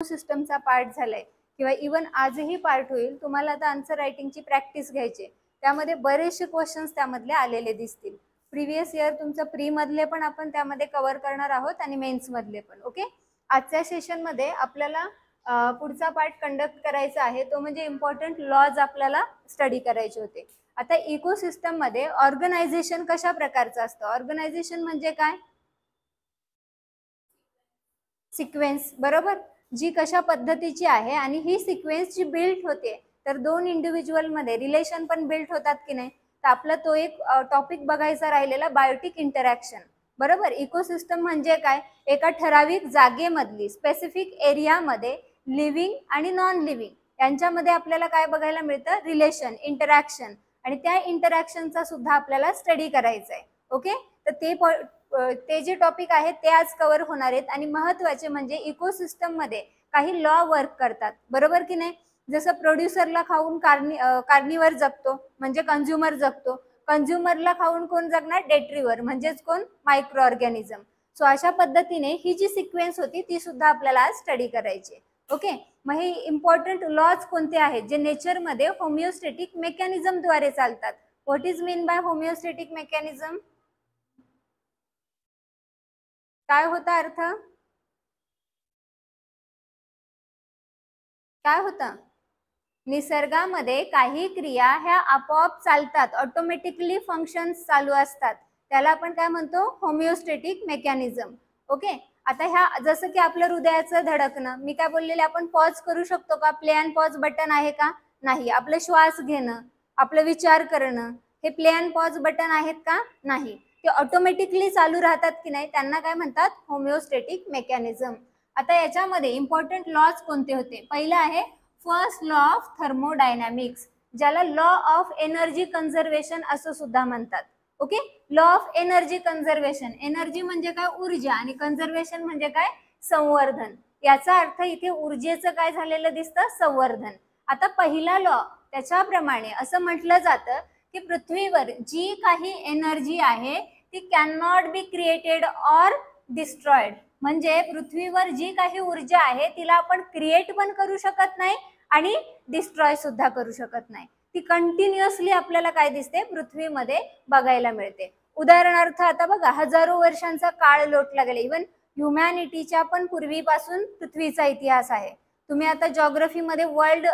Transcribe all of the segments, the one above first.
सिस्टमचा पार्ट झालाय किंवा इवन आजही पार्ट होईल, तुम्हाला आता आन्सर रायटिंगची प्रॅक्टिस घ्यायची, त्यामध्ये बरेचसे क्वेश्चन्स त्यामधले आलेले दिसतील. प्रिव्हियस इयर तुमचं प्री मधले पण आपण त्यामध्ये कव्हर करणार आहोत आणि मेन्स मधले पण. ओके, आजच्या सेशन मध्ये आपल्याला पुढचा पार्ट कंडक्ट करायचा आहे, तो म्हणजे इम्पॉर्टंट लॉज आपल्याला स्टडी करायचे होते. आता इकोसिस्टम मध्ये ऑर्गनायझेशन कशा प्रकारचं असतं? ऑर्गनायझेशन म्हणजे काय? सिक्वेन्स, बरोबर, जी कशा पद्धतीची आहे आणि ही सिक्वेन्स जी बिल्ड होते, तर दोन इंडिव्हिज्युअल मध्ये रिलेशन पण बिल्ड होतात की नाही. तर आपला तो एक टॉपिक बघायचा राहिलेला बायोटिक इंटरॅक्शन. बरोबर, इकोसिस्टम म्हणजे काय? एका ठराविक जागेमधली स्पेसिफिक एरियामध्ये लिव्हिंग आणि नॉन लिव्हिंग यांच्यामध्ये आपल्याला काय बघायला मिळतं? रिलेशन, इंटरॅक्शन, आणि त्या इंटरॅक्शनचा सुद्धा आपल्याला स्टडी करायचा आहे. ओके, तर ते जे टॉपिक आहेत ते आज कव्हर होणार आहेत. आणि महत्त्वाचे म्हणजे इकोसिस्टम मध्ये काही लॉ वर्क करतात, बरोबर की नाही. जसं प्रोड्युसरला खाऊन कार्निवर जगतो म्हणजे कंझ्युमर जगतो, कंझ्युमरला खाऊन कोण जगणार? डेट्रिवर म्हणजेच कोण? Micro organism. सो अशा पद्धतीने ही जी सिक्वेन्स होती ती सुद्धा आपल्याला आज स्टडी करायची. ओके, मग हे इम्पॉर्टंट लॉज कोणते आहेत जे नेचरमध्ये होमिओस्टॅटिक मेकॅनिझमद्वारे चालतात? What is mean by homeostatic mechanism? काय होता अर्थ? काय होता? निसर्गामध्ये काही क्रिया ह्या आपोआप चालतात, ऑटोमॅटिकली फंक्शन्स चालू असतात, त्याला आपण काय म्हणतो? Homeostatic mechanism. ओके, आता ह्या जसं की आपलं हृदयाचं धडकणं, मी काय बोललेले, आपण पॉज करू शकतो का? प्ले अँड पॉज बटन आहे का? नाही. आपलं श्वास घेणं, आपलं विचार करणं, हे प्ले अँड पॉज बटन आहेत का? नाही. ते ऑटोमॅटिकली चालू राहतात की नाही, त्यांना काय म्हणतात? Homeostatic mechanism. आता याच्यामध्ये इम्पॉर्टंट लॉज कोणते होते? पहिलं आहे फर्स्ट लॉ ऑफ थर्मोडायनॅमिक्स, ज्याला लॉ ऑफ एनर्जी कन्झर्वेशन असं सुद्धा म्हणतात. Okay, law of energy conservation, energy म्हणजे काय? ऊर्जा, आणि कन्झर्वेशन म्हणजे काय? संवर्धन. याचा अर्थ इथे ऊर्जेचं काय झालेलं दिसतं? संवर्धन. आता पहिला लॉ त्याच्याप्रमाणे असं म्हटलं जातं की पृथ्वीवर जी काही एनर्जी आहे ती can not be created or destroyed. म्हणजे पृथ्वीवर जी काही ऊर्जा आहे तिला आपण क्रिएट पण करू शकत नाही आणि डिस्ट्रॉय सुद्धा करू शकत नाही. ती कंटिन्युअसली आपल्याला काय दिसते? पृथ्वीमध्ये बघायला मिळते. उदाहरणार्थ आता बघा, हजारो वर्षांचा काळ लोटला गेला, इवन ह्युमॅनिटीच्या पण पूर्वीपासून पृथ्वीचा इतिहास आहे. तुम्ही आता जॉग्रफीमध्ये वर्ल्ड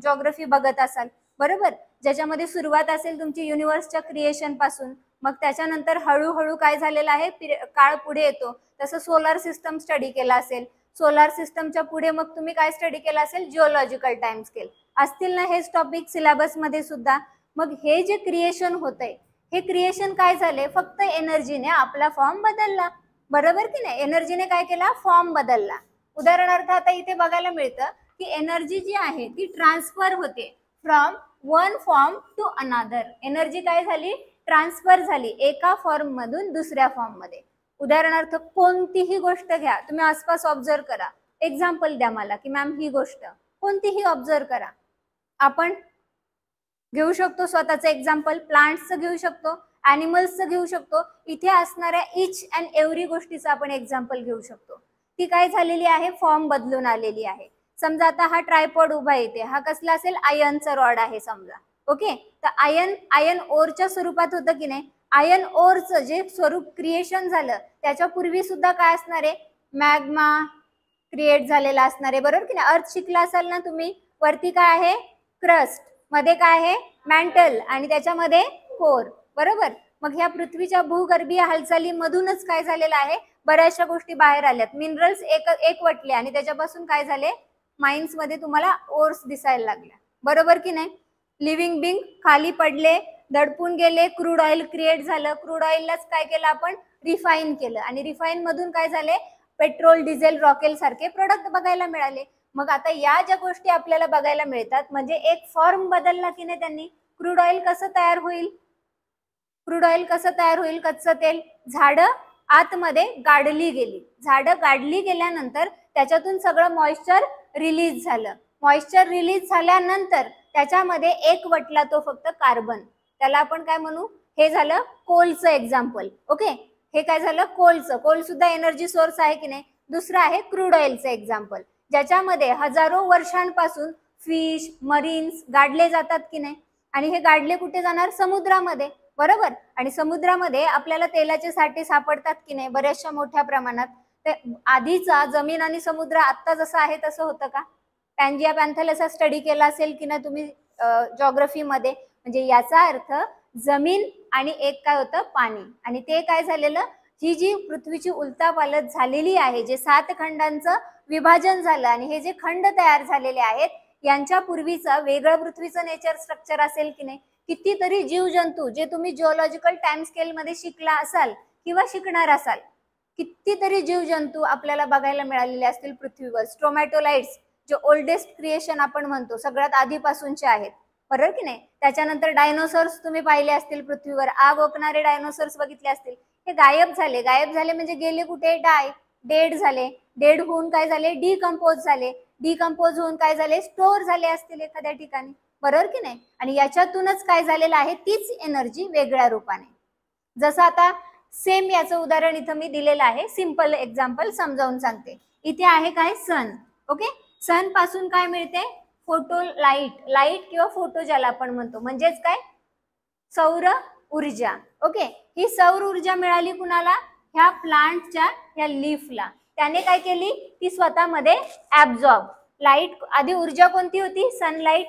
जॉग्रफी बघत असाल, बरोबर, ज्याच्यामध्ये सुरुवात असेल तुमची युनिव्हर्सच्या क्रिएशन पासून, मग त्याच्यानंतर हळूहळू काय झालेलं आहे, काळ पुढे येतो. तसं सोलार सिस्टम स्टडी केला असेल, सोलार सिस्टमच्या पुढे मग तुम्ही काय स्टडी केलं असेल? जिओलॉजिकल टाइम स्केल असतील ना हेच टॉपिक सिलेबस मध्ये सुद्धा. मग हे जे क्रिएशन होतंय, हे क्रिएशन काय झाले? फक्त एनर्जीने आपला फॉर्म बदलला, बरोबर की नाही. एनर्जीने काय केला? फॉर्म बदलला. उदाहरणार्थ आता इथे बघायला मिळतं की एनर्जी जी आहे ती ट्रान्सफर होते from one form to another. Energy काय झाली? ट्रान्सफर झाली एका फॉर्म मधून दुसऱ्या फॉर्म मध्ये. उदाहरणार्थ कोणतीही गोष्ट घ्या, तुम्ही आसपास ऑब्झर्व करा, एक्झाम्पल द्या मला की मॅम ही गोष्ट कोणतीही ऑब्झर्व करा. आपण घेऊ शकतो स्वतःचं एक्झाम्पल, प्लांट्सचं घेऊ शकतो, ॲनिमल्सचं घेऊ शकतो, इथे असणाऱ्या इच अँड एव्हरी गोष्टीचं आपण एक्झाम्पल घेऊ शकतो. ती काय झालेली आहे? फॉर्म बदलून आलेली आहे. समजा आता हा ट्रायपॉड उभा येते, हा कसला असेल? आयर्नचा रॉड आहे समजा. ओके, तर आयर्न ओरच्या स्वरूपात होतं की नाही. आयर्न ओरचं जे स्वरूप क्रिएशन झालं त्याच्यापूर्वी सुद्धा काय असणार आहे? मॅग्मा क्रिएट झालेला असणार आहे, बरोबर की नाही. अर्थ शिकला असाल ना तुम्ही, वरती काय आहे? क्रस्ट, मध्ये काय आहे? मॅन्टल, आणि त्याच्यामध्ये कोर, बरोबर. मग ह्या पृथ्वीच्या भूगर्भीय हालचालीमधूनच काय झालेलं आहे? बऱ्याचशा गोष्टी बाहेर आल्यात, मिनरल्स एकवटले आणि त्याच्यापासून काय झाले? माइन्स मध्ये तुम्हाला ओर्स दिसायला लागल्या, बरोबर की नाही. लिव्हिंग बिंग खाली पडले, दडपून गेले, क्रूड ऑइल क्रिएट झालं, क्रूड ऑइललाच काय केलं आपण? रिफाईन केलं, आणि रिफाईन मधून काय झाले? पेट्रोल, डिझेल, रॉकेल सारखे प्रोडक्ट बघायला मिळाले. मग आता या ज्या गोष्टी आपल्याला बघायला मिळतात, म्हणजे एक फॉर्म बदलला की नाही त्यांनी. क्रूड ऑइल कसं तयार होईल? क्रूड ऑइल कसं तयार होईल? कच्चं तेल, झाडं आतमध्ये गाडली गेली, झाडं गाडली गेल्यानंतर त्याच्यातून सगळं मॉइश्चर रिलीज झालं. मॉइश्चर रिलीज झाल्यानंतर त्याच्यामध्ये एक वटला तो फक्त कार्बन, त्याला आपण काय म्हणू? हे झालं कोलचं एक्झाम्पल. ओके, हे काय झालं? कोलचं. कोल सुद्धा एनर्जी सोर्स आहे की नाही. दुसरं आहे क्रूड ऑइलचं एक्झाम्पल. ज्याच्यामध्ये हजारो वर्षांपासून फिश मरीन्स गाडले जातात की नाही, आणि हे गाडले कुठे जाणार, समुद्रामध्ये, बरोबर. आणि समुद्रामध्ये आपल्याला तेलाचे साठे सापडतात की नाही बऱ्याचशा मोठ्या प्रमाणात. ते आधीचा जमीन आणि समुद्र आता जसं आहे तसं होतं का? पॅन्जिया पॅन्थेलचा स्टडी केला असेल की नाही तुम्ही जॉग्रफीमध्ये. म्हणजे याचा अर्थ जमीन आणि एक काय होतं, पाणी. आणि ते काय झालेलं, ही जी पृथ्वीची उलटापालट झालेली आहे, जे 7 खंडांचं विभाजन झालं आणि हे जे खंड तयार झालेले आहेत यांच्या पूर्वीचं वेगळं पृथ्वीचं नेचर स्ट्रक्चर असेल की नाही. कितीतरी जीवजंतू जे तुम्ही जिओलॉजिकल टाइम स्केल मध्ये शिकला असाल किंवा शिकणार असाल, कितीतरी जीवजंतू आपल्याला बघायला मिळालेले असतील पृथ्वीवर. स्ट्रोमॅटोलाइट्स जे ओल्डेस्ट क्रिएशन आपण म्हणतो, सगळ्यात आधीपासूनचे आहेत, बरोबर की नाही. त्याच्यानंतर डायनोसॉर्स तुम्ही पाहिले असतील पृथ्वीवर, आग ओकणारे डायनोसॉर्स बघितले असतील. हे गायब झाले. गायब झाले म्हणजे गेले कुठे, डेड झाले. डेड होऊन काय झाले, डिकम्पोज झाले. डिकम्पोज होऊन काय झाले, स्टोर झाले असतील एखाद्या ठिकाणी, बरोबर की नाही. आणि याच्यातूनच काय झालेलं आहे, तीच एनर्जी वेगळ्या रूपाने. जसं आता सेम याचं उदाहरण इथं मी दिलेलं आहे, सिंपल एक्झाम्पल समजावून सांगते. इथे आहे काय, सन. ओके, सन पासून काय मिळते, फोटो लाईट किंवा फोटो ज्याला आपण म्हणतो, म्हणजेच काय, सौर ऊर्जा. ओके, ही सौर ऊर्जा मिळाली कुणाला, ह्या प्लांटच्या ह्या लीफला. त्याने काय केली, ती स्वतःमध्ये ऍब्झॉर्ब. लाईट आधी ऊर्जा कोणती होती, सनलाईट.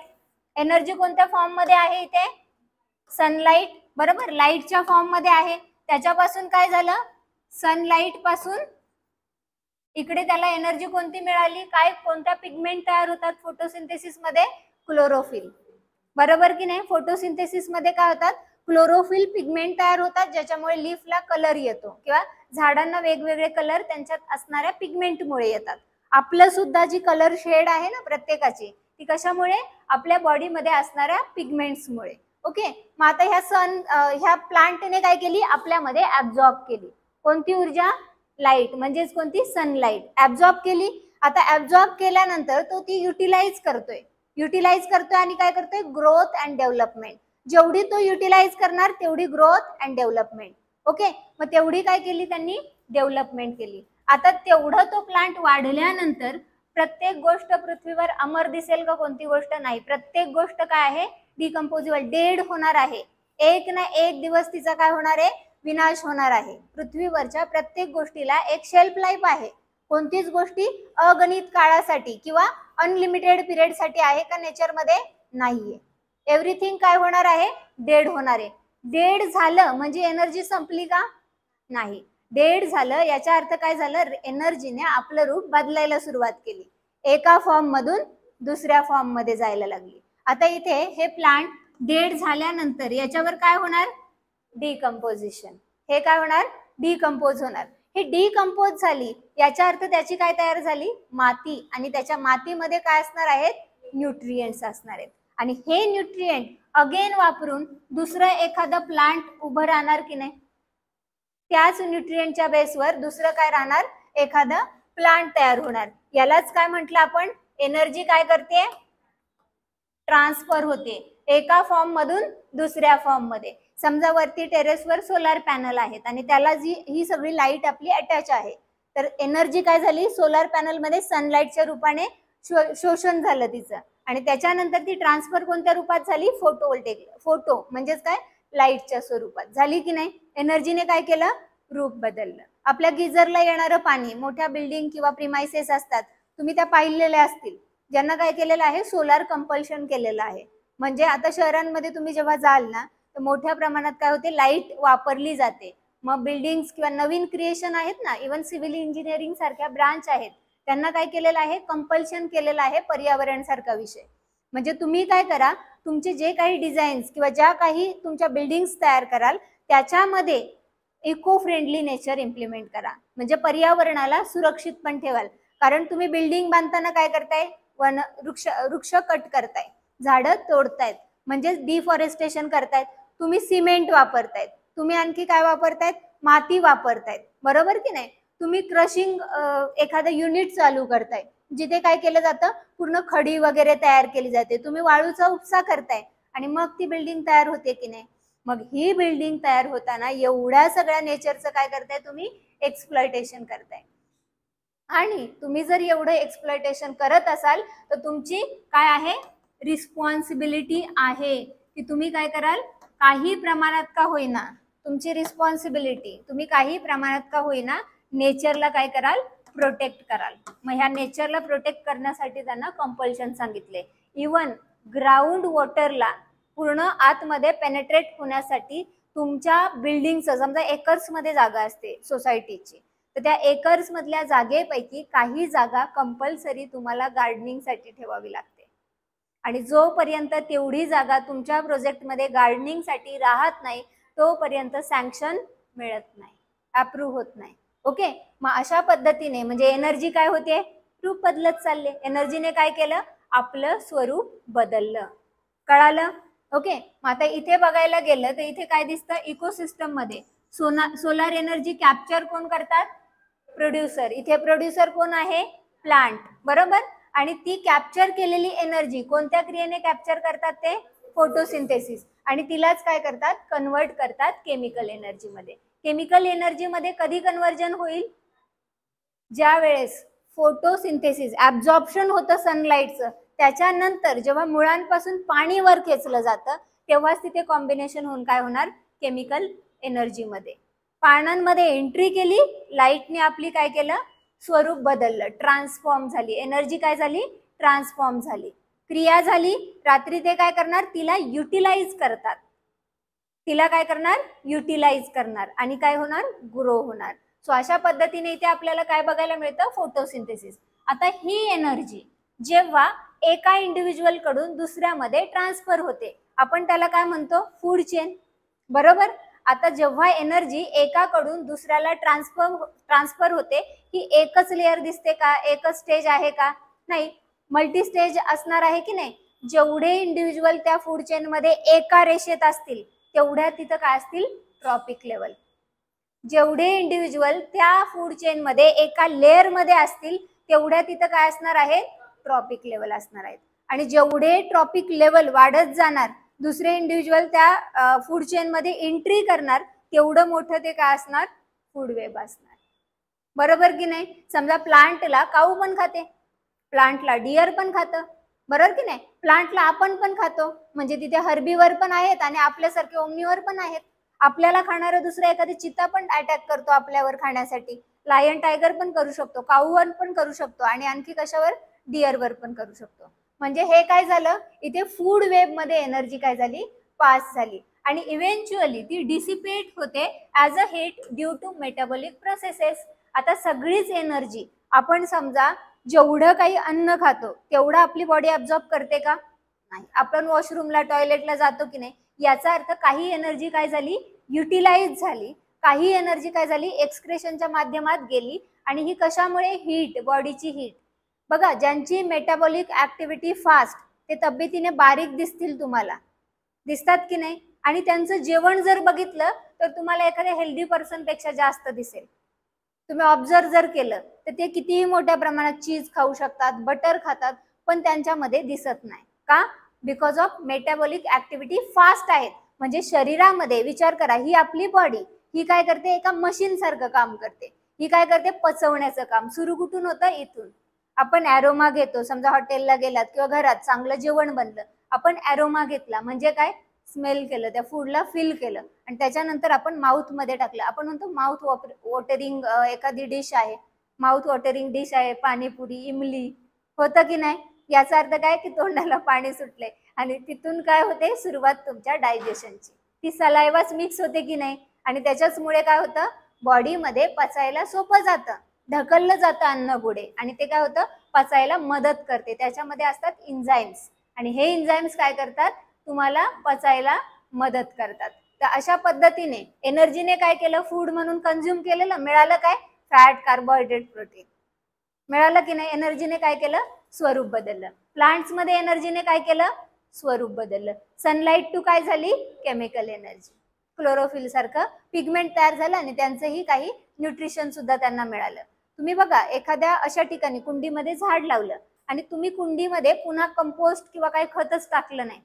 एनर्जी कोणत्या फॉर्म मध्ये आहे इथे, सनलाईट, बरोबर, लाईटच्या फॉर्म मध्ये आहे. त्याच्यापासून काय झालं, सनलाईट पासून इकडे त्याला एनर्जी कोणती मिळाली, काय, कोणत्या पिगमेंट तयार होतात फोटोसिंथेसिस मध्ये, क्लोरोफिल, बरोबर की नाही. फोटोसिंथेसिस मध्ये काय होतात, क्लोरोफिल पिगमेंट तयार होतात, ज्याच्यामुळे लीफला कलर येतो किंवा झाडांना वेगवेगळे कलर त्यांच्यात असणाऱ्या पिगमेंटमुळे येतात. आपलं सुद्धा जी कलर शेड आहे ना प्रत्येकाची, ती कशामुळे, आपल्या बॉडीमध्ये असणाऱ्या पिगमेंट्समुळे. ओके, मग आता ह्या प्लांटने काय केली, आपल्यामध्ये ऍब्झॉर्ब केली. कोणती ऊर्जा, लाईट, म्हणजेच कोणती, सनलाईट ऍब्झॉर्ब केली. आता ऍब्झॉर्ब केल्यानंतर तो ती युटिलाइज करतोय आणि काय करतोय, ग्रोथ अँड डेव्हलपमेंट. जेवढी तो युटिलाइज करणार तेवढी ग्रोथ अँड डेव्हलपमेंट. ओके, मग तेवढी काय केली त्यांनी, डेव्हलपमेंट केली. आता तेवढं तो प्लांट वाढल्यानंतर प्रत्येक गोष्ट पृथ्वीवर अमर दिसेल का, कोणती गोष्ट नाही. प्रत्येक गोष्ट काय आहे, डिकम्पोजेबल, डेड होणार आहे. एक ना एक दिवस तिचा काय होणार आहे, विनाश होणार आहे. पृथ्वीवरच्या प्रत्येक गोष्टीला एक शेल्फ लाईफ आहे. कोणतीच गोष्टी अगणित काळासाठी किंवा अनलिमिटेड पिरियड साठी आहे का नेचरमध्ये, नाहीये. एव्हरीथिंग काय होणार आहे, डेड होणार आहे. डेड झालं म्हणजे एनर्जी संपली का, नाही. डेड झालं याचा अर्थ काय झालं, एनर्जीने आपलं रूप बदलायला सुरुवात केली, एका फॉर्म मधून दुसऱ्या फॉर्म मध्ये जायला लागली. आता इथे हे प्लांट डेड झाल्यानंतर याच्यावर काय होणार, डिकम्पोजिशन. हे काय होणार, डिकम्पोज होणार. हे डिकम्पोज झाली याचा अर्थ त्याची काय तयार झाली, माती. आणि त्याच्या मातीमध्ये काय असणार आहेत, न्यूट्रिएंट्स असणार आहेत. आणि हे न्यूट्रिएंट अगेन वापरून दुसरं एखादं प्लांट उभं राहणार की नाही, त्याच न्यूट्रिएंटच्या बेसवर दुसरं काय राहणार, एखादं प्लांट तयार होणार. यालाच काय म्हटलं आपण, एनर्जी काय करते, ट्रान्सफर होते एका फॉर्म मधून दुसऱ्या फॉर्म मध्ये. समजा वरती टेरेसवर सोलार पॅनल आहेत आणि त्याला ही सगळी लाईट आपली अटॅच आहे, तर एनर्जी काय झाली, सोलार पॅनल मध्ये सनलाईटच्या रूपाने शोषण झालं तिचं, आणि त्याच्यानंतर ती ट्रान्सफर कोणत्या रूपात झाली, फोटो म्हणजेच काय, लाईटच्या स्वरूपात झाली की नाही. एनर्जीने काय केलं, रूप बदललं. आपल्या गिझरला येणारं पाणी, मोठ्या बिल्डिंग किंवा प्रिमाइसेस असतात, तुम्ही त्या पाहिलेल्या असतील, ज्यांना काय केलेलं आहे, सोलार कंपल्शन केलेलं आहे. म्हणजे आता शहरांमध्ये तुम्ही जेव्हा जाल ना, तर मोठ्या प्रमाणात काय होते, लाईट वापरली जाते. मग बिल्डिंग्स किंवा नवीन क्रिएशन आहेत ना, इव्हन सिव्हिल इंजिनिअरिंग सारख्या ब्रांच आहेत, त्यांना काय केलेलं आहे, कंपल्शन केलेलं आहे पर्यावरण सारखा विषय. म्हणजे तुम्ही काय करा, तुमचे जे काही डिझाईन्स किंवा ज्या काही तुमच्या बिल्डिंग्स तयार कराल त्याच्यामध्ये इको फ्रेंडली नेचर इम्प्लिमेंट करा, म्हणजे पर्यावरणाला सुरक्षित पण ठेवाल. कारण तुम्ही बिल्डिंग बांधताना काय करताय, वृक्ष कट करताय, झाडं तोडतायत, म्हणजे डिफॉरेस्टेशन करतायत. तुम्ही सिमेंट वापरतायत, तुम्ही आणखी काय वापरतायत, माती वापरतायत, बरोबर की नाही. तुम्ही क्रशिंग एखादं युनिट चालू करताय, जिथे काय केलं जातं, पूर्ण खडी वगैरे तयार केली जाते, तुम्ही वाळूचा उपसा करताय आणि मग ती बिल्डिंग तयार होते की नाही. मग ही बिल्डिंग तयार होताना एवढ्या सगळ्या नेचरचं काय करताय, तुम्ही एक्सप्लॉयटेशन करताय. आणि तुम्ही जर एवढं एक्सप्लॉयटेशन करत असाल तर तुमची काय आहे, रिस्पॉन्सिबिलिटी आहे की तुम्ही काय कराल, काही प्रमाणात का होईना, तुमची रिस्पॉन्सिबिलिटी, तुम्ही काही प्रमाणात का होईना नेचरला काय कराल, प्रोटेक्ट कराल. मग ह्या नेचरला प्रोटेक्ट करण्यासाठी त्यांना कंपल्शन सांगितले. इवन ग्राउंड वॉटरला पूर्ण आतमध्ये पेनेट्रेट होण्यासाठी तुमच्या बिल्डिंगचं, समजा एकर्स मध्ये जागा असते सोसायटीची, तर त्या एकर्स मधल्या जागेपैकी काही जागा कंपल्सरी तुम्हाला गार्डनिंगसाठी ठेवावी लागते. आणि जोपर्यंत तेवढी जागा तुमच्या प्रोजेक्टमध्ये गार्डनिंगसाठी राहत नाही तोपर्यंत सँक्शन मिळत नाही, अप्रूव्ह होत नाही. ओके, मग अशा पद्धतीने म्हणजे एनर्जी काय होते, रूप बदलत चालले. एनर्जीने काय केलं, आपलं स्वरूप बदललं. कळालं? ओके, मग आता इथे बघायला गेलं तर इथे काय दिसतं, इकोसिस्टम मध्ये सोलार एनर्जी कॅप्चर कोण करतात, प्रोड्युसर. इथे प्रोड्युसर कोण आहे, प्लांट, बरोबर. आणि ती कॅप्चर केलेली एनर्जी कोणत्या क्रियेने कॅप्चर करतात, ते फोटोसिंथेसिस. आणि तिलाच काय करतात, कन्वर्ट करतात केमिकल एनर्जी मध्ये. केमिकल एनर्जी मध्ये कधी कन्वर्जन होईल, ज्या वेळेस फोटोसिंथेसिस, ऍब्झॉर्प्शन होतं सनलाईटचं, त्याच्यानंतर जेव्हा मुळांपासून पाणी वर खेचलं जातं तेव्हाच तिथे कॉम्बिनेशन होऊन काय होणार, केमिकल एनर्जी मध्ये. पानांमध्ये एंट्री केली, लाईटने आपली काय केलं, स्वरूप बदललं, ट्रान्सफॉर्म झाली एनर्जी, काय झाली, ट्रान्सफॉर्म झाली, क्रिया झाली. रात्री ते काय करणार, तिला युटिलाइज करतात, तिला काय करणार, युटिलाइज करणार आणि काय होणार, ग्रो होणार. सो अशा पद्धतीने इथे आपल्याला काय बघायला मिळतं, फोटोसिंथेसिस. आता ही एनर्जी जेव्हा एका इंडिव्हिज्युअल कडून दुसऱ्यामध्ये ट्रान्सफर होते, आपण त्याला काय म्हणतो, फूड चेन, बरोबर. आता जेव्हा एनर्जी एकाकडून दुसऱ्याला ट्रान्सफर होते, ही एकच लेअर दिसते का, एकच स्टेज आहे का, नाही, मल्टी स्टेज असणार आहे की नाही. जेवढे इंडिव्हिज्युअल त्या फूड चेन मध्ये एका रेषेत असतील तेवढ्या तिथं काय असतील, ट्रॉपिक लेवल. जेवढे इंडिव्हिज्युअल त्या फूड चेन मध्ये एका लेअर मध्ये असतील तेवढ्या तिथं काय असणार आहे, ट्रॉपिक लेवल असणार आहेत. आणि जेवढे ट्रॉपिक लेवल वाढत जाणार, दुसरे इंडिव्हिज्युअल त्या फूड चेन मध्ये एंट्री करणार, तेवढं मोठं ते काय असणार, फूड वेब असणार, बरोबर की नाही. समजा प्लांटला काऊ पण खाते, प्लांटला डिअर पण खातं, बरोबर की नाही. प्लांटला आपण पण खातो, म्हणजे तिथे हर्बीवर पण आहेत आणि आपल्यासारखे ओमनीवर पण आहेत. आपल्याला खाणारं दुसरा एखादी चित्ता पण अटॅक करतो आपल्यावर खाण्यासाठी, लायन टायगर पण करू शकतो, काऊवर पण करू शकतो आणि आणखी कशावर, डिअरवर पण करू शकतो. म्हणजे हे काय झालं, इथे फूड वेब मध्ये एनर्जी काय झाली, पास झाली आणि इव्हेंच्युअली ती डिसिपेट होते as a heat due to metabolic processes. आता सगळीच एनर्जी आपण समजा जेवढं काही अन्न खातो तेवढं आपली बॉडी ऍब्झॉर्ब करते का, नाही. आपण वॉशरूमला, टॉयलेटला जातो की नाही, याचा अर्थ काही एनर्जी काय झाली, युटिलाइज झाली, काही एनर्जी काय झाली, एक्सक्रेशनच्या माध्यमात गेली. आणि ही कशामुळे, हीट, बॉडीची हीट. बघा, ज्यांची मेटाबॉलिक ऍक्टिव्हिटी फास्ट ते तब्येतीने बारीक दिसतील, तुम्हाला दिसतात की नाही. आणि त्यांचं जेवण जर बघितलं तर तुम्हाला एखाद्या हेल्दी पर्सन पेक्षा जास्त दिसेल. तुम्ही ऑब्झर्व जर केलं तर ते कितीही मोठ्या प्रमाणात चीज खाऊ शकतात, बटर खातात, पण त्यांच्यामध्ये दिसत नाही का, because of metabolic activity fast आहेत. म्हणजे शरीरामध्ये विचार करा, ही आपली बॉडी ही काय करते, एका मशीन सारखं काम करते. ही काय करते, पचवण्याचं काम. सुरू कुठून होतं, इथून. आपण ॲरोमा घेतो, समजा हॉटेलला गेलात किंवा घरात चांगलं जेवण बनलं, आपण ॲरोमा घेतला म्हणजे काय, स्मेल केलं, त्या फूडला फील केलं आणि त्याच्यानंतर आपण माउथ मध्ये टाकलं. आपण म्हणतो माउथ वॉटरिंग एखादी डिश आहे, माउथ वॉटरिंग डिश आहे, पाणीपुरी, इमली, होतं की नाही. याचा अर्थ काय की तोंडाला पाणी सुटले आणि तिथून काय होते, सुरुवात तुमच्या डायजेशनची. ती सलायवाच मिक्स होते की नाही आणि त्याच्याचमुळे काय होतं, बॉडीमध्ये पचायला सोपं जातं, ढकललं जातं अन्न पुढे आणि ते काय होतं, पचायला मदत करते. त्याच्यामध्ये असतात इन्झाईम्स आणि हे इन्झाईम्स काय करतात, तुम्हाला पचायला मदत करतात. तर अशा पद्धतीने एनर्जीने काय केलं, फूड म्हणून कंझ्युम केलेलं, मिळालं काय, फॅट, कार्बोहायड्रेट, प्रोटीन मिळालं की नाही. एनर्जीने काय केलं, स्वरूप बदललं. प्लांट्स मध्ये एनर्जीने काय केलं, स्वरूप बदललं. सनलाईट टू काय झाली, केमिकल एनर्जी, क्लोरोफिल सारखं पिगमेंट तयार झालं आणि त्यांचंही काही न्यूट्रिशन सुद्धा त्यांना मिळालं. तुम्ही बघा, एखाद्या अशा ठिकाणी कुंडीमध्ये झाड लावलं आणि तुम्ही कुंडीमध्ये पुन्हा कंपोस्ट किंवा काही खतच टाकलं नाही,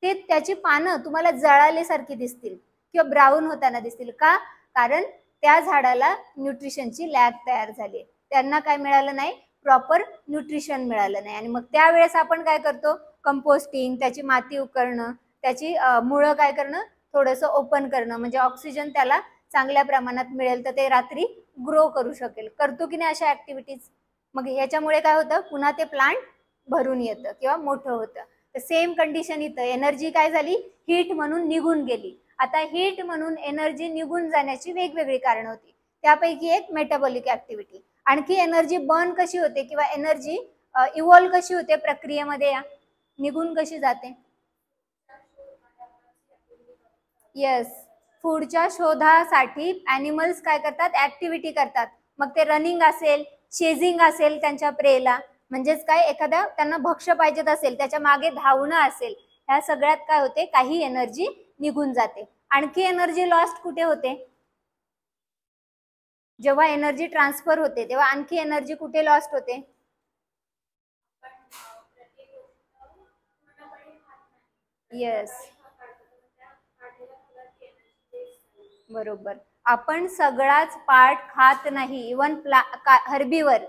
ते त्याची पानं तुम्हाला जळाल्यासारखी दिसतील किंवा ब्राऊन होताना दिसतील का, कारण त्या झाडाला न्यूट्रिशनची लॅक तयार झाली. त्यांना काय मिळालं नाही, प्रॉपर न्यूट्रिशन मिळालं नाही. आणि मग त्यावेळेस आपण काय करतो, कंपोस्टिंग, त्याची माती उकरणं, त्याची मुळं काय करणं, थोडंसं ओपन करणं, म्हणजे ऑक्सिजन त्याला चांगल्या प्रमाणात मिळेल तर ते रात्री ग्रो करू शकेल. करतो की नाही अशा ऍक्टिव्हिटीज? मग ह्याच्यामुळे काय होतं, पुन्हा ते प्लांट भरून येतं किंवा मोठं होतं. तर सेम कंडिशन इथं, एनर्जी काय झाली, हीट म्हणून निघून गेली. आता हीट म्हणून एनर्जी निघून जाण्याची वेगवेगळी कारणं होती, त्यापैकी एक मेटाबॉलिक ऍक्टिव्हिटी. आणखी एनर्जी बर्न कशी होते किंवा एनर्जी इव्हॉल्व कशी होते प्रक्रियेमध्ये, या निघून कशी जाते? येस, फूडच्या शोधासाठी ॲनिमल्स काय करतात, ऍक्टिव्हिटी करतात. मग ते रनिंग असेल, चेजिंग असेल त्यांच्या प्रेला, म्हणजेच काय, एखाद्या त्यांना भक्ष्य पाहिजेत असेल त्याच्या मागे धावणं असेल, ह्या सगळ्यात काय होते, काही एनर्जी निघून जाते. आणखी एनर्जी लॉस्ट कुठे होते? जेव्हा एनर्जी ट्रान्सफर होते तेव्हा आणखी एनर्जी कुठे लॉस्ट होते? येस, बरोबर. आपण सगळाच पार्ट खात नाही. इवन हर्बीवर,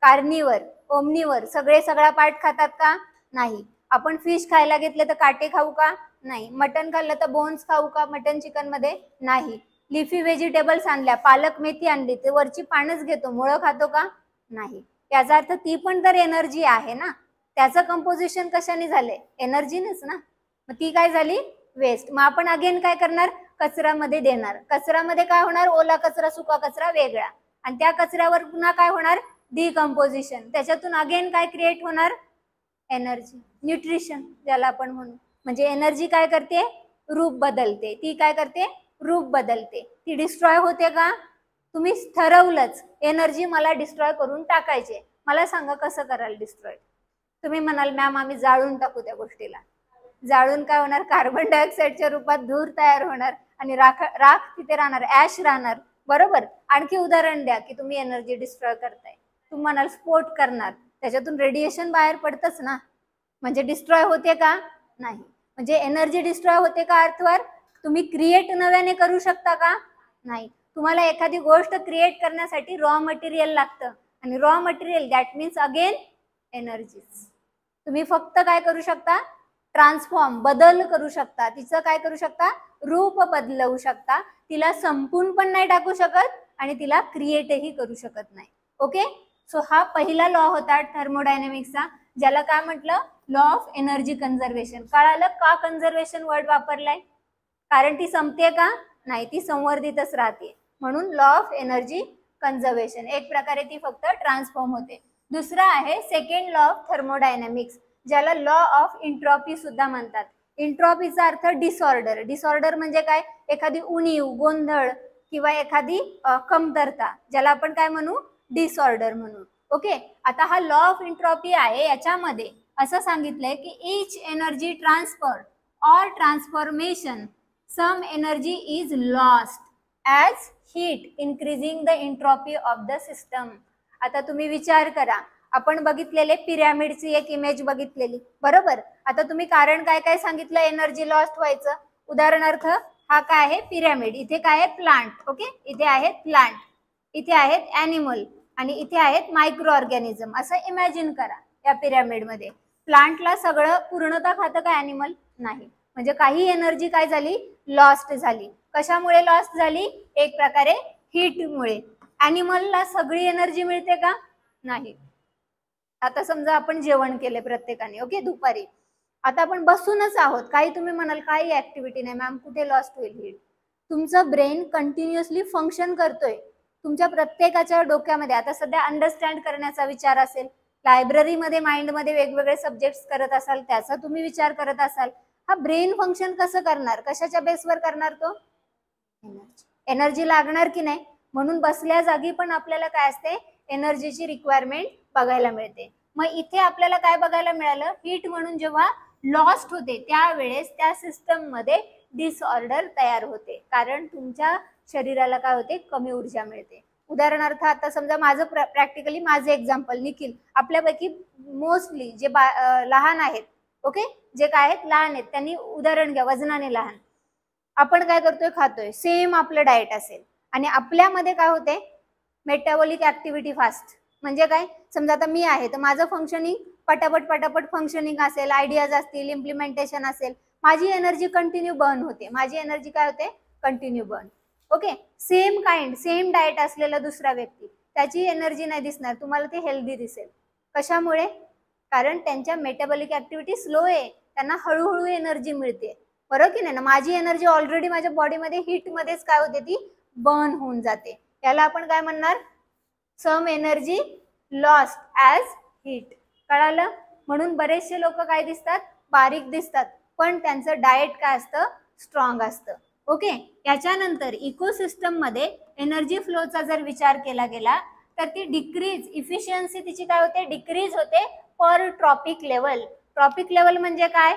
कार्निवर, ओमनीवर सगळा पार्ट खातात का? नाही. आपण फिश खायला घेतले तर काटे खाऊ का? नाही. मटन खाल्लं तर बोन्स खाऊ का मटन चिकन मध्ये? नाही. लिफी व्हेजिटेबल्स आणल्या, पालक मेथी आणली, ते वरची पानच घेतो, मुळं खातो का? नाही. याचा अर्थ ती पण तर एनर्जी आहे ना, त्याचं कंपोजिशन कशाने झालंय? एनर्जीनेच ना. मग ती काय झाली? वेस्ट. मग आपण अगेन काय करणार, कचऱ्यामध्ये देणार. कचऱ्यामध्ये काय होणार, ओला कचरा सुका कचरा वेगळा, आणि त्या कचऱ्यावर पुन्हा काय होणार, डिकम्पोजिशन. त्याच्यातून अगेन काय क्रिएट होणार, एनर्जी, न्यूट्रिशन ज्याला आपण म्हणू. म्हणजे एनर्जी काय करते, रूप बदलते. ती काय करते, रूप बदलते. ती डिस्ट्रॉय होते का? तुम्ही ठरवलंच एनर्जी मला डिस्ट्रॉय करून टाकायचे, मला सांगा कसं कराल डिस्ट्रॉय? तुम्ही म्हणाल मॅम आम्ही जाळून टाकू त्या गोष्टीला. जाळून काय होणार, कार्बन डायऑक्साईडच्या रूपात धूर तयार होणार आणि राख तिथे राहणार, ऍश राहणार, बरोबर. आणखी उदाहरण द्या की तुम्ही एनर्जी डिस्ट्रॉय करताय. तुम्ही म्हणाल स्फोट करणार, त्याच्यातून रेडिएशन बाहेर पडतच ना, म्हणजे डिस्ट्रॉय होते का? नाही. म्हणजे एनर्जी डिस्ट्रॉय होते का अर्थवर? तुम्ही क्रिएट नव्याने करू शकता का? नाही. तुम्हाला एखादी गोष्ट क्रिएट करण्यासाठी रॉ मटेरियल लागतं, आणि raw material that means again energies. तुम्ही फक्त काय करू शकता, ट्रान्सफॉर्म, बदल करू शकता, तिचं काय करू शकता, रूप बदलवू शकता. तिला संपून पण नाही टाकू शकत आणि तिला क्रिएटही करू शकत नाही. ओके, सो हा पहिला लॉ होता थर्मोडायनेमिक्सचा, ज्याला काय म्हटलं, लॉ ऑफ एनर्जी कन्झर्वेशन. कळालं का कन्झर्वेशन वर्ड वापरलाय? कारण ती संपते का? नाही, ती संवर्धितच राहते, म्हणून लॉ ऑफ एनर्जी कन्झर्वेशन. एक प्रकारे ती फक्त ट्रान्सफॉर्म होते. दुसरा आहे सेकंड लॉ ऑफ थर्मोडायनेमिक्स, ज्याला लॉ ऑफ इंट्रॉपी सुद्धा म्हणतात. इंट्रॉपीचा अर्थ डिसऑर्डर. डिसऑर्डर म्हणजे काय, एखादी उणीव, गोंधळ किंवा एखादी कमतरता, ज्याला आपण काय म्हणू, डिसऑर्डर म्हणू. ओके, आता हा लॉ ऑफ इंट्रॉपी आहे, याच्यामध्ये असं सांगितलंय की इच एनर्जी ट्रान्सफर और transformation some energy is lost as heat increasing the entropy of the system. आता तुम्ही विचार करा, आपण बघितलेले पिरॅमिडची एक इमेज बघितलेली, बरोबर. आता तुम्ही कारण काय काय सांगितलं एनर्जी लॉस्ट व्हायचं. उदाहरणार्थ हा काय आहे, पिरॅमिड. इथे काय आहे, प्लांट. ओके, इथे आहेत प्लांट, इथे आहेत ॲनिमल, आणि इथे आहेत मायक्रो ऑर्गॅनिझम. असं इमॅजिन करा. या पिरॅमिडमध्ये प्लांटला सगळं पूर्णतः खातं का ॲनिमल? नाही. म्हणजे काही एनर्जी काय झाली, लॉस्ट झाली. कशामुळे लॉस्ट झाली? एक प्रकारे हीटमुळे. ॲनिमलला सगळी एनर्जी मिळते का? नाही. आता समजा आपण जेवण केले प्रत्येकाने, ओके, दुपारी. आता आपण बसूनच आहोत, काही तुम्ही म्हणाल काही ऍक्टिव्हिटी नाही मॅम, कुठे लॉस्ट होईल हीट? तुमचं ब्रेन कंटिन्युअसली फंक्शन करतोय. तुमच्या प्रत्येकाच्या डोक्यामध्ये आता सध्या अंडरस्टँड करण्याचा विचार असेल, लायब्ररीमध्ये माइंडमध्ये वेगवेगळे सब्जेक्ट्स करत असाल, त्याचा तुम्ही विचार करत असाल. हा ब्रेन फंक्शन कसं करणार, कशाच्या बेसवर करणार तो? एनर्जी लागणार की नाही. म्हणून बसल्या जागी पण आपल्याला काय असते, एनर्जीची रिक्वायरमेंट बघायला मिळते. मग इथे आपल्याला काय बघायला मिळालं, हीट म्हणून जेव्हा लॉस्ट होते त्यावेळेस त्या सिस्टम मध्ये डिसऑर्डर तयार होते, कारण तुमच्या शरीराला काय होते, कमी ऊर्जा मिळते. उदाहरणार्थ आता समजा माझं प्रॅक्टिकली माझं एक्झाम्पल, निखिल आपल्यापैकी मोस्टली जे लहान आहेत, ओके, जे काय आहेत लहान आहेत, त्यांनी उदाहरण घ्या, वजनाने लहान. आपण काय करतोय, खातोय, सेम आपलं डाएट असेल, आणि आपल्यामध्ये काय होते, मेटाबॉलिक ऍक्टिव्हिटी फास्ट, म्हणजे काय, समजा आता मी आहे तर माझं फंक्शनिंग पटापट फंक्शनिंग असेल, आयडियाज असतील, इम्प्लिमेंटेशन असेल, माझी एनर्जी कंटिन्यू बर्न होते, माझी एनर्जी काय होते, continue burn. Okay, same kind same diet असलेला दुसरा व्यक्ती, त्याची एनर्जी नाही दिसणार तुम्हाला, ते हेल्दी दिसेल. कशामुळे, कारण त्यांच्या मेटाबॉलिक ऍक्टिव्हिटी स्लो आहे, त्यांना हळूहळू एनर्जी मिळते, बरोबर की नाही ना. माझी एनर्जी ऑलरेडी माझ्या बॉडीमध्ये हीट मध्येच काय होते, ती बर्न होऊन जाते. याला आपण काय म्हणणार, some energy lost as heat. कळालं. म्हणून बरेचसे लोक काय दिसतात, बारीक दिसतात, पण त्यांचं डाएट काय असतं, स्ट्रॉंग असतं. ओके, याच्यानंतर इकोसिस्टम मध्ये एनर्जी फ्लोचा जर विचार केला गेला तर ती डिक्रीज, इफिशियन्सी तिची काय होते, डिक्रीज होते पर ट्रॉपिक लेवल. ट्रॉपिक लेवल म्हणजे काय,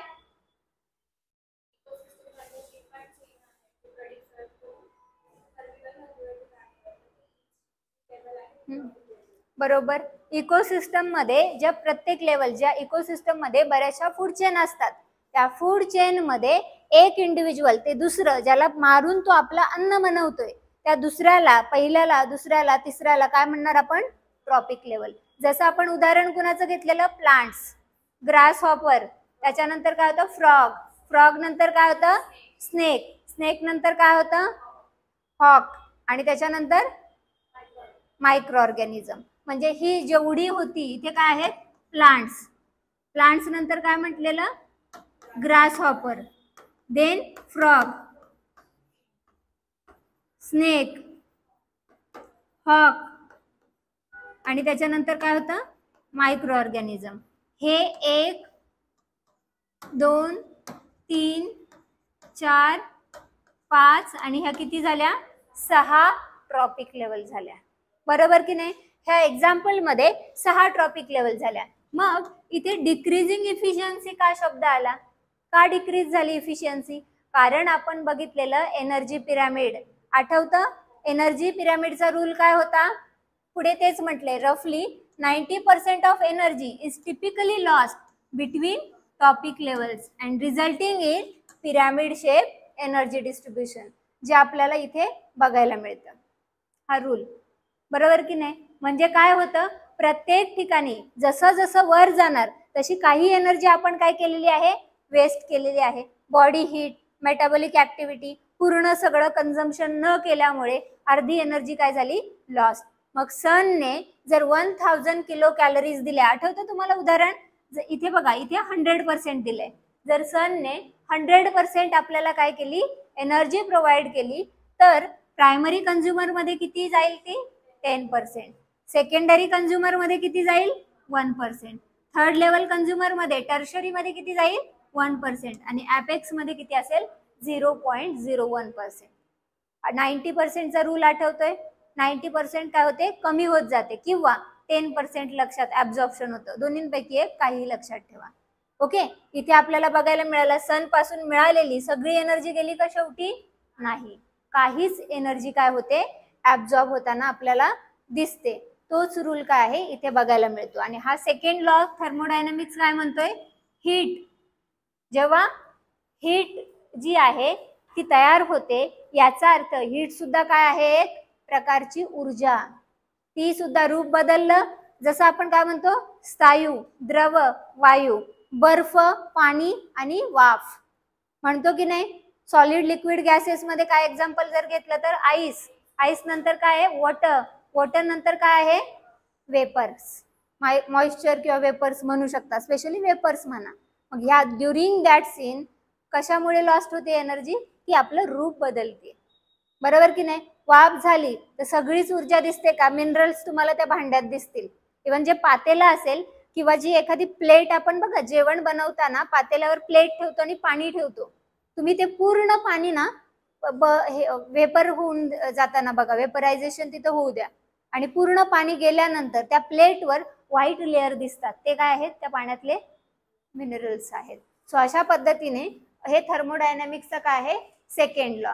बरोबर. इकोसिस्टम मध्ये ज्या प्रत्येक लेवल, ज्या इकोसिस्टम मध्ये बऱ्याचशा फूड चेन असतात, त्या फूड चेन मध्ये एक इंडिव्हिज्युअल ते दुसरं, ज्याला मारून तो आपला अन्न बनवतोय, त्या दुसऱ्याला, पहिल्याला, दुसऱ्याला, तिसऱ्याला काय म्हणणार आपण, ट्रॉपिक लेवल. जसं आपण उदाहरण कुणाचं घेतलेलं, प्लांट्स, ग्रास हॉपर, त्याच्यानंतर काय होतं, फ्रॉग, फ्रॉग नंतर काय होतं, स्नेक, स्नेक नंतर काय होतं, हॉक, आणि त्याच्यानंतर मायक्रो ऑर्गॅनिझम. म्हणजे ही जेवढी होती इथे काय आहेत, प्लांट्स, प्लांट्स नंतर काय म्हटलेलं, grasshopper, then frog, snake, hawk, आणि त्याच्यानंतर काय होतं, मायक्रो ऑर्गॅनिझम. हे 1 2 3 4 5 आणि ह्या किती झाल्या, 6 ट्रॉपिक लेवल झाल्या, बरोबर की नाही. ह्या एक्झाम्पल मध्ये 6 ट्रॉपिक लेवल झाल्या. मग इथे डिक्रीजिंग इफिशियन्सी का शब्द आला, का डिक्रीज झाली इफिशियन्सी, कारण आपण बघितलेलं एनर्जी पिरामिड, आठवतं, एनर्जी पिरामिडचा रूल काय होता, पुढे तेच म्हटले, रफली 90% of energy is typically lost between topic levels and resulting in pyramid shape energy distribution, जे आपल्याला इथे बघायला मिळतं, हा रूल, बरोबर की नाही. म्हणजे काय होतं, प्रत्येक ठिकाणी जसं जसं वर जाणार तशी काही एनर्जी आपण काय केलेली आहे, वेस्ट केलेली आहे. बॉडी हीट, मेटाबॉलिक ऍक्टिव्हिटी पूर्ण सगळं कन्झम्पशन न केल्यामुळे अर्धी एनर्जी काय झाली, लॉस्ट. मग सनने जर 1000 किलो कॅलरीज दिल्या, आठवतं तुम्हाला उदाहरण, इथे बघा, इथे 100% दिलंय, जर सनने 100% आपल्याला काय केली, एनर्जी प्रोव्हाइड केली, तर प्रायमरी कंझ्युमर मध्ये किती जाईल, ती 10%, सेकंडरी कंझ्युमर मध्ये किती जाईल, 1%, थर्ड लेवल कंझ्युमर मध्ये, टर्शरी मध्ये किती जाईल, 1%, आणि ॲपेक्स मध्ये किती असेल, 0.01%. 90%चा रूल आठवतोय, 90% काय होते, कमी होत जाते, किंवा 10% लक्षात ऍब्झॉर्प्शन होतं, दोन्हींपैकी एक काही लक्षात ठेवा. ओके, इथे आपल्याला बघायला मिळालं, सन पासून मिळालेली सगळी एनर्जी गेली का शेवटी, नाही, काहीच एनर्जी काय होते, ऍब्झॉर्ब होताना आपल्याला दिसते. तोच रूल काय आहे इथे बघायला मिळतो. आणि हा सेकंड लॉ ऑफ थर्मोडायनामिक्स काय म्हणतोय, हीट, जेव्हा हीट जी आहे ती तयार होते, याचा अर्थ हीट सुद्धा काय आहे, एक प्रकारची ऊर्जा, ती सुद्धा रूप बदललं. जसं आपण काय म्हणतो, स्थायू, द्रव, वायू, बर्फ, पाणी आणि वाफ म्हणतो की नाही. सॉलिड, लिक्विड, गॅसेस मध्ये काय एक्झाम्पल जर घेतलं तर आईस, आईस नंतर काय आहे, वॉटर, वॉटर नंतर काय आहे, वेपर्स, मॉइश्चर किंवा वेपर्स म्हणू शकता, स्पेशली वेपर्स म्हणा. मग ह्या ड्युरिंग दॅट सीन कशामुळे लॉस्ट होते एनर्जी, की आपलं रूप बदलते, बरोबर की नाही. वाफ झाली तर सगळीच ऊर्जा दिसते का, मिनरल्स तुम्हाला त्या भांड्यात दिसतील, इव्हन जे पातेला असेल किंवा जी एखादी प्लेट, आपण बघा जेवण बनवताना पातेल्यावर प्लेट ठेवतो आणि पाणी ठेवतो, तुम्ही ते पूर्ण पाणी ना वेपर होऊन जाताना बघा, वेपरायझेशन तिथं होऊ द्या, आणि पूर्ण पाणी गेल्यानंतर त्या प्लेटवर व्हाईट लेअर दिसतात, ते काय आहेत, त्या पाण्यातले मिनरल्स आहेत. सो अशा पद्धतीने हे थर्मोडायनामिक्सचं काय आहे, सेकंड लॉ.